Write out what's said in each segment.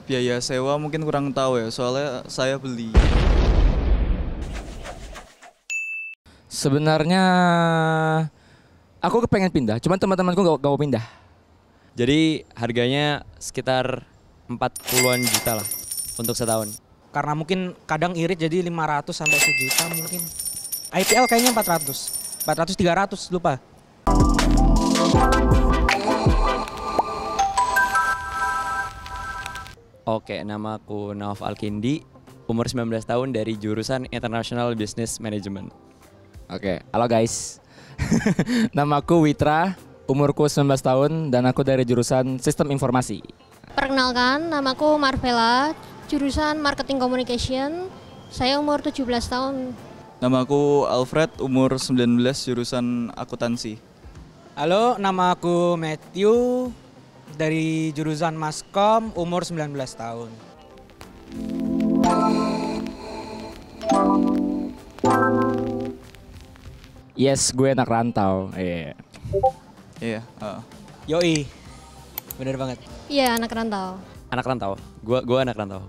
biaya sewa mungkin kurang tahu ya, soalnya saya beli. Sebenarnya aku kepengen pindah, cuman teman-temanku gak mau pindah. Jadi harganya sekitar 40-an juta lah untuk setahun. Karena mungkin kadang irit jadi 500 sampai sejuta mungkin. IPL kayaknya 400. 400 300 lupa. Oke, nama aku Nauf Alkindi, umur 19 tahun dari jurusan International Business Management. Oke, halo guys. Namaku Witra, umurku 19 tahun dan aku dari jurusan Sistem Informasi. Perkenalkan, namaku Marvela, jurusan Marketing Communication. Saya umur 17 tahun. Namaku Alfred, umur 19, jurusan akuntansi. Halo, nama aku Matthew dari jurusan Maskom, umur 19 tahun. Yes, gue anak rantau. Iya. Iya. Yoi, bener banget. Iya, anak rantau. Anak rantau, gua anak rantau.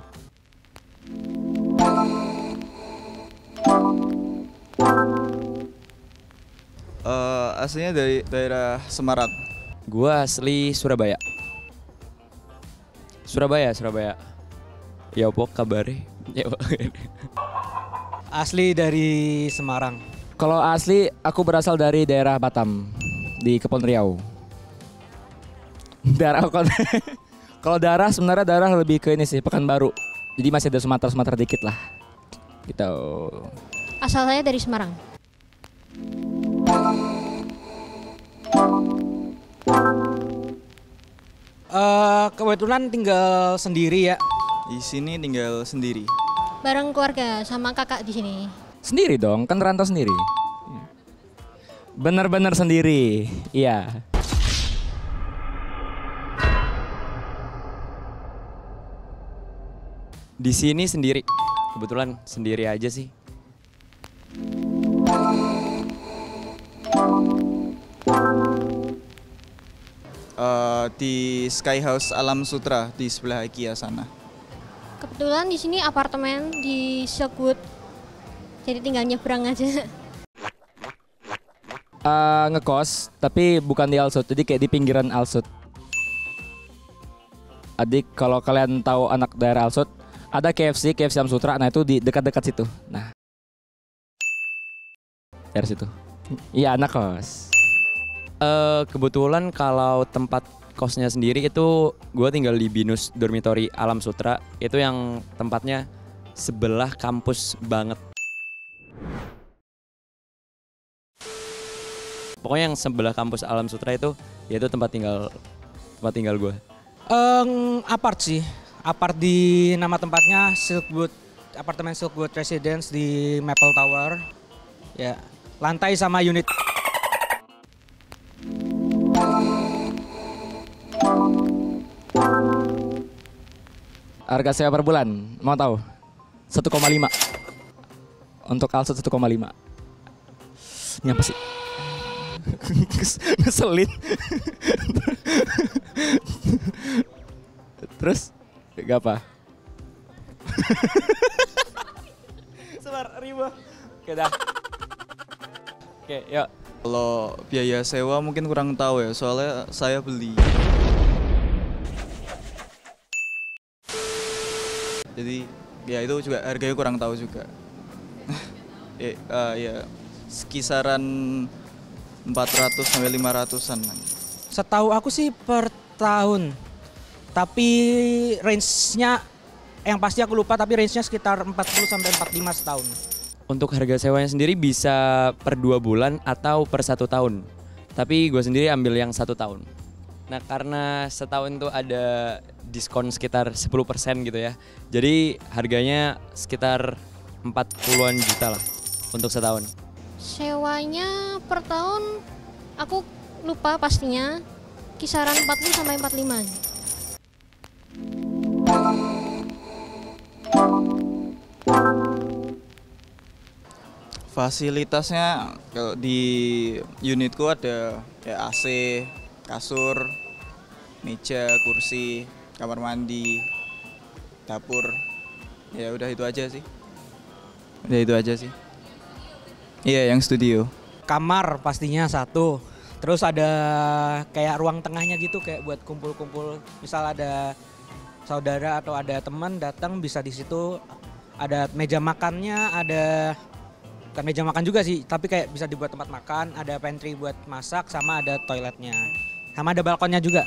Aslinya dari daerah Semarang. Gua asli Surabaya. Surabaya. Ya opo kabare? Ya, Asli dari Semarang. Kalau asli aku berasal dari daerah Batam di Kepulauan Riau. Kalau daerah sebenarnya daerah lebih ke ini sih Pekanbaru. Jadi masih ada Sumatera dikit lah. Gitu. Asal saya dari Semarang. Kebetulan tinggal sendiri ya. Di sini tinggal sendiri. Bareng keluarga sama kakak di sini. Sendiri dong, kan rantau sendiri. Bener-bener sendiri, iya. di sini sendiri. Kebetulan sendiri aja sih. Di Sky House Alam Sutra di sebelah IKEA sana. Kebetulan di sini apartemen di Silkwood. Jadi tinggal nyebrang aja. Ngekos, tapi bukan di Alsut, jadi kayak di pinggiran Alsut. Adik, kalau kalian tahu anak daerah Alsut, ada KFC Alam Sutra, nah itu di dekat-dekat situ. Nah, dari situ. Iya, anak kos. Kebetulan kalau tempat kosnya sendiri itu gue tinggal di Binus Dormitory Alam Sutra. Itu yang tempatnya sebelah kampus banget. Pokoknya yang sebelah kampus Alam Sutra itu yaitu tempat tinggal gue. Apart sih. Apart di nama tempatnya Silkwood, apartemen Silkwood Residence di Maple Tower. Ya, lantai sama unit. Harga sewa per bulan, mau tahu? 1,5. Untuk Alsut 1,5. Ini apa sih? Ngeselin. Terus? Gak apa? Sebar ribu. Oke dah. Oke, yuk. Kalau biaya sewa mungkin kurang tahu ya, soalnya saya beli. Jadi ya itu juga harganya kurang tahu juga. Ya sekisaran 400 sampai 500-an. Setahu aku sih per tahun. Tapi range-nya yang pasti aku lupa, tapi range-nya sekitar 40 sampai 45 setahun. Untuk harga sewanya sendiri bisa per 2 bulan atau per 1 tahun. Tapi gue sendiri ambil yang 1 tahun. Nah karena setahun tuh ada diskon sekitar 10% gitu ya. Jadi harganya sekitar 40-an juta lah untuk setahun. Sewanya per tahun aku lupa pastinya, kisaran 40 sampai 45. Fasilitasnya kalau di unitku ada ya AC, kasur, meja, kursi, kamar mandi, dapur. Ya udah itu aja sih. Udah itu aja sih. Iya, yang studio. Kamar pastinya satu. Terus ada kayak ruang tengahnya gitu kayak buat kumpul-kumpul. Misal ada saudara atau ada teman datang bisa di situ. Ada meja makannya, ada bukan meja makan juga sih, tapi kayak bisa dibuat tempat makan, ada pantry buat masak sama ada toiletnya. Sama ada balkonnya juga.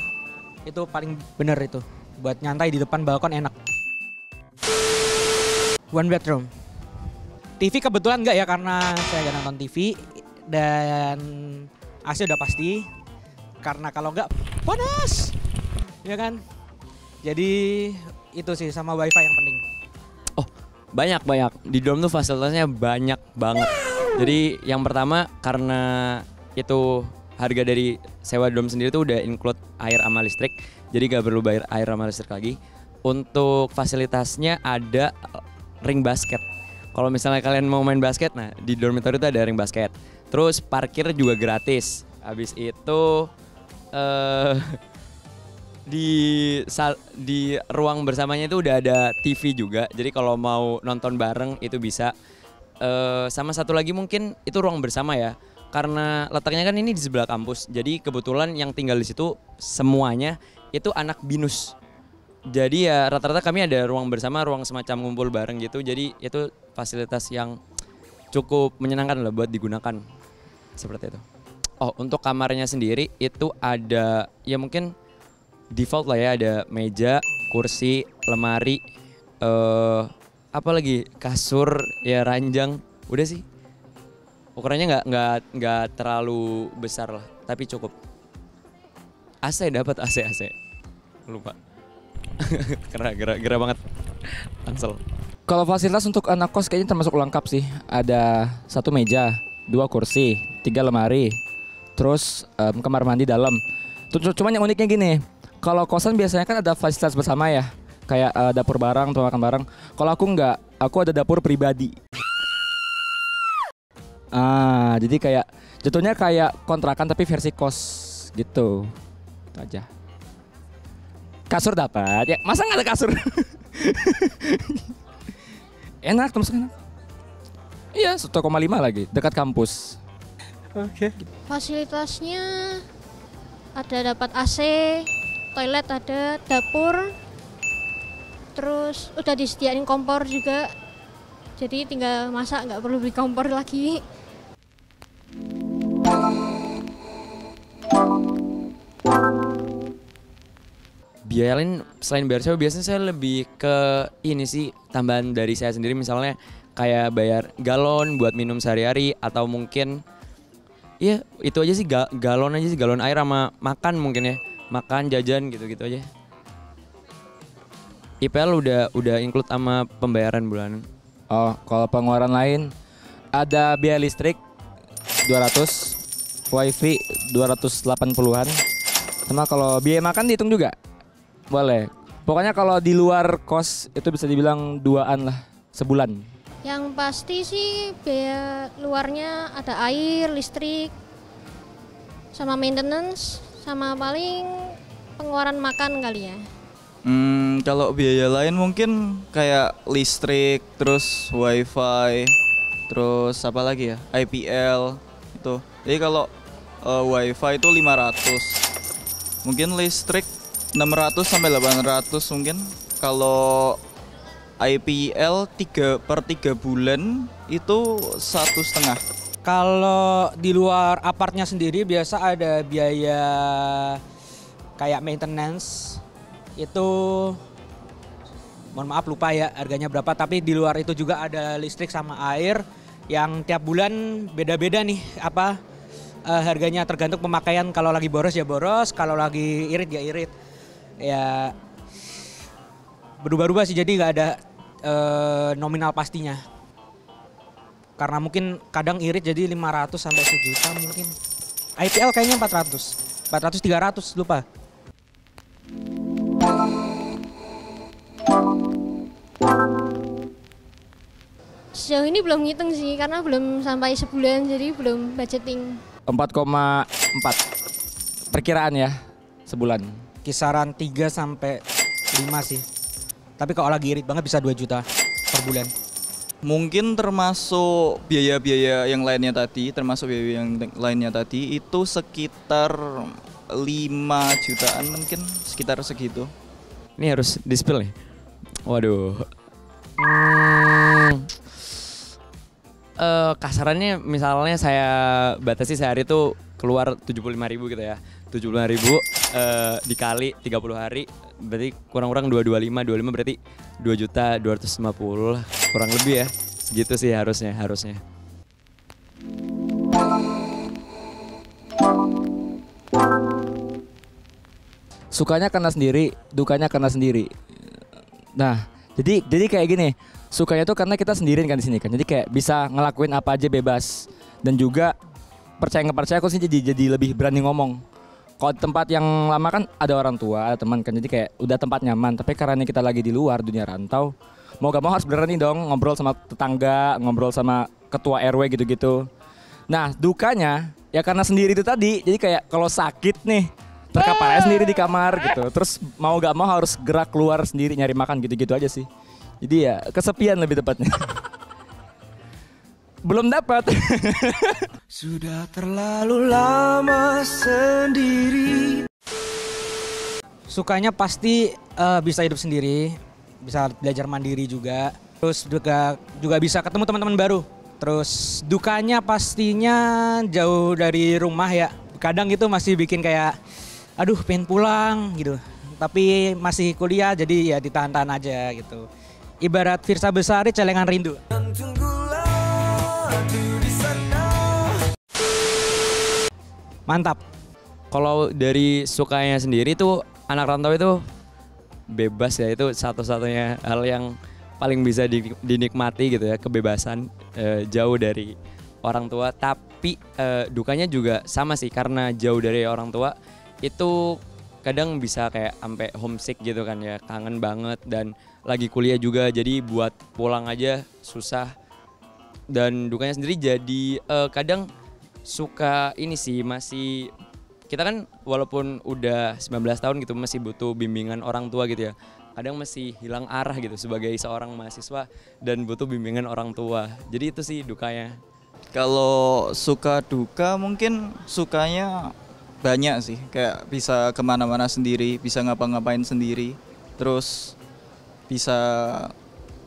Itu paling bener itu. Buat nyantai di depan balkon enak. One bedroom. TV kebetulan enggak ya karena saya gak nonton TV dan AC udah pasti karena kalau enggak panas. Ya kan? Jadi itu sih sama wifi yang penting. Oh, banyak. Di dorm tuh fasilitasnya banyak banget. Jadi yang pertama karena itu harga dari sewa dorm sendiri tuh udah include air sama listrik. Jadi gak perlu bayar air sama listrik lagi. Untuk fasilitasnya ada ring basket. Kalau misalnya kalian mau main basket, nah di dormitory itu ada ring basket. Terus parkir juga gratis. Habis itu di ruang bersamanya itu udah ada TV juga. Jadi kalau mau nonton bareng itu bisa. Sama satu lagi mungkin itu ruang bersama ya. Karena letaknya kan ini di sebelah kampus. Jadi kebetulan yang tinggal di situ semuanya itu anak BINUS. Jadi ya rata-rata kami ada ruang bersama, ruang semacam ngumpul bareng gitu. Jadi itu fasilitas yang cukup menyenangkan lah buat digunakan. Seperti itu. Oh, untuk kamarnya sendiri itu ada ya mungkin default lah ya, ada meja, kursi, lemari, apa lagi, kasur, ya ranjang, udah sih. Ukurannya nggak terlalu besar lah, tapi cukup. AC dapat AC. Lupa. Gerah banget. Langsung. Kalau fasilitas untuk anak kos kayaknya termasuk lengkap sih. Ada 1 meja, 2 kursi, 3 lemari, terus kamar mandi dalam. Cuman yang uniknya gini, kalau kosan biasanya kan ada fasilitas bersama ya, kayak dapur bareng, atau makan bareng. Kalau aku enggak, aku ada dapur pribadi. Jadi kayak jatuhnya kayak kontrakan tapi versi kos gitu. Itu aja. Kasur dapat, ya masa nggak ada kasur? Enak, termasuk enak. Iya, 1,5 lagi, dekat kampus. Oke. Fasilitasnya ada dapat AC, toilet ada, dapur, terus udah disediain kompor juga. Jadi tinggal masak, nggak perlu beli kompor lagi. Biaya lain selain bayar sewa biasanya saya lebih ke ini sih, tambahan dari saya sendiri, misalnya kayak bayar galon buat minum sehari-hari, atau mungkin ya itu aja sih, galon aja sih, galon air sama makan mungkin ya, makan jajan gitu-gitu aja. IPL udah include sama pembayaran bulanan. Oh, kalau pengeluaran lain ada biaya listrik 200, wifi 280-an. Sama kalau biaya makan dihitung juga. Boleh. Pokoknya kalau di luar kos itu bisa dibilang 2-an lah sebulan. Yang pasti sih biaya luarnya ada air, listrik, sama maintenance, sama paling pengeluaran makan kali ya. Kalau biaya lain mungkin kayak listrik, terus wifi, terus apa lagi ya, IPL itu. Jadi kalau wifi itu 500, mungkin listrik 600 sampai 800 mungkin. Kalau IPL 3/3 bulan itu 1,5. Kalau di luar apartnya sendiri biasa ada biaya kayak maintenance. Itu mohon maaf lupa ya harganya berapa, tapi di luar itu juga ada listrik sama air yang tiap bulan beda-beda nih apa harganya, tergantung pemakaian. Kalau lagi boros ya boros, kalau lagi irit ya irit. Ya berubah-ubah sih, jadi nggak ada nominal pastinya. Karena mungkin kadang irit jadi 500 sampai 1 juta mungkin. IPL kayaknya 400, 300 lupa. Sejauh ini belum ngitung sih karena belum sampai sebulan, jadi belum budgeting. 4,4 perkiraan ya sebulan. Kisaran 3 sampai 5 sih. Tapi kalau lagi irit banget bisa 2 juta per bulan. Mungkin termasuk biaya-biaya yang lainnya tadi, itu sekitar 5 jutaan mungkin, sekitar segitu. Ini harus di-spill nih. Waduh. Kasarannya misalnya saya batasi sehari itu keluar 75.000 gitu ya. 75.000 dikali 30 hari berarti kurang-kurang 225 berarti 2.250.000 lah, kurang lebih ya. Segitu sih harusnya. Sukanya karena sendiri, dukanya karena sendiri. Nah, jadi kayak gini. Sukanya tuh karena kita sendirian kan di sini kan. Jadi kayak bisa ngelakuin apa aja bebas. Dan juga percaya nggak percaya aku sih jadi lebih berani ngomong. Kalau di tempat yang lama kan ada orang tua, ada teman kan. Jadi kayak udah tempat nyaman. Tapi karena kita lagi di luar dunia rantau, mau gak mau harus berani dong ngobrol sama tetangga, ngobrol sama ketua RW gitu-gitu. Nah, dukanya ya karena sendiri itu tadi. Jadi kayak kalau sakit nih terkapar aja sendiri di kamar gitu. Terus mau gak mau harus gerak keluar sendiri nyari makan gitu-gitu aja sih. Jadi ya kesepian lebih tepatnya. Belum dapat. Sudah terlalu lama sendiri. Sukanya pasti bisa hidup sendiri, bisa belajar mandiri juga. Terus juga bisa ketemu teman-teman baru. Terus dukanya pastinya jauh dari rumah ya. Kadang itu masih bikin kayak aduh pengen pulang gitu. Tapi masih kuliah jadi ya ditahan-tahan aja gitu. Ibarat Firsa Besari celengan rindu. Mantap. Kalau dari sukanya sendiri tuh anak rantau itu bebas ya, itu satu-satunya hal yang paling bisa dinikmati gitu ya, kebebasan jauh dari orang tua. Tapi dukanya juga sama sih, karena jauh dari orang tua itu kadang bisa kayak sampai homesick gitu kan ya, kangen banget, dan lagi kuliah juga jadi buat pulang aja susah. Dan dukanya sendiri jadi kadang suka ini sih, masih kita kan walaupun udah 19 tahun gitu masih butuh bimbingan orang tua gitu ya. Kadang masih hilang arah gitu sebagai seorang mahasiswa dan butuh bimbingan orang tua. Jadi itu sih dukanya. Kalau suka duka mungkin sukanya banyak sih, kayak bisa kemana-mana sendiri, bisa ngapa-ngapain sendiri, terus bisa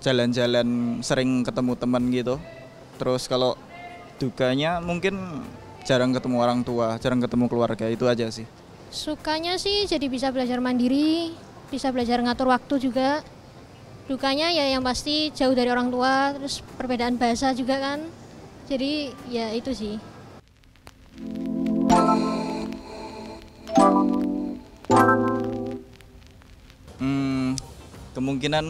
jalan-jalan, sering ketemu teman gitu. Terus kalau dukanya mungkin jarang ketemu orang tua, jarang ketemu keluarga, itu aja sih. Sukanya sih jadi bisa belajar mandiri, bisa belajar ngatur waktu juga. Dukanya ya yang pasti jauh dari orang tua, terus perbedaan bahasa juga kan. Jadi ya itu sih. Kemungkinan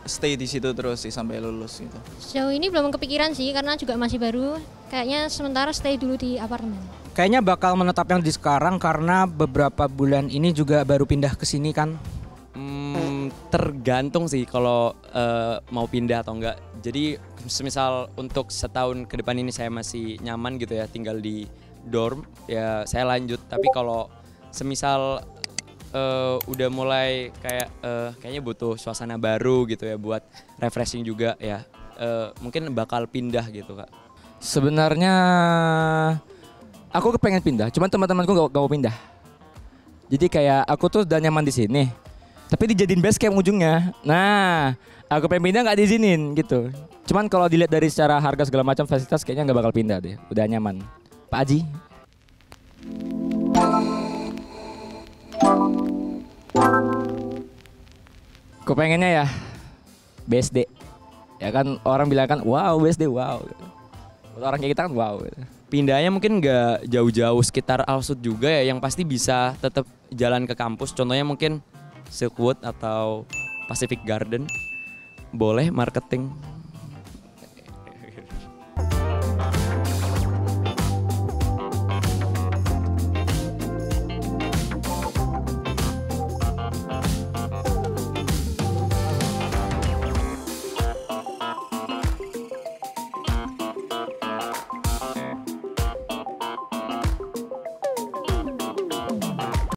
stay di situ terus sih sampai lulus gitu. Sejauh ini belum kepikiran sih karena juga masih baru. Kayaknya sementara stay dulu di apartemen. Kayaknya bakal menetap yang di sekarang karena beberapa bulan ini juga baru pindah ke sini kan. Tergantung sih kalau mau pindah atau enggak. Jadi semisal untuk setahun ke depan ini saya masih nyaman gitu ya tinggal di dorm, ya saya lanjut. Tapi kalau semisal udah mulai kayak kayaknya butuh suasana baru gitu ya buat refreshing juga ya, mungkin bakal pindah gitu Kak. Sebenarnya aku kepengen pindah, cuman teman-temanku gak mau pindah. Jadi kayak aku tuh udah nyaman di sini, tapi dijadiin base camp ujungnya. Nah, aku pengen pindah nggak diizinin gitu. Cuman kalau dilihat dari secara harga segala macam fasilitas kayaknya nggak bakal pindah deh, udah nyaman. Pak Haji. Aku pengennya ya BSD. Ya kan orang bilang kan wow BSD wow. Buat orang kayak kita kan wow. Pindahnya mungkin nggak jauh-jauh sekitar Alsut juga ya, yang pasti bisa tetap jalan ke kampus. Contohnya mungkin Silkwood atau Pacific Garden. Boleh marketing.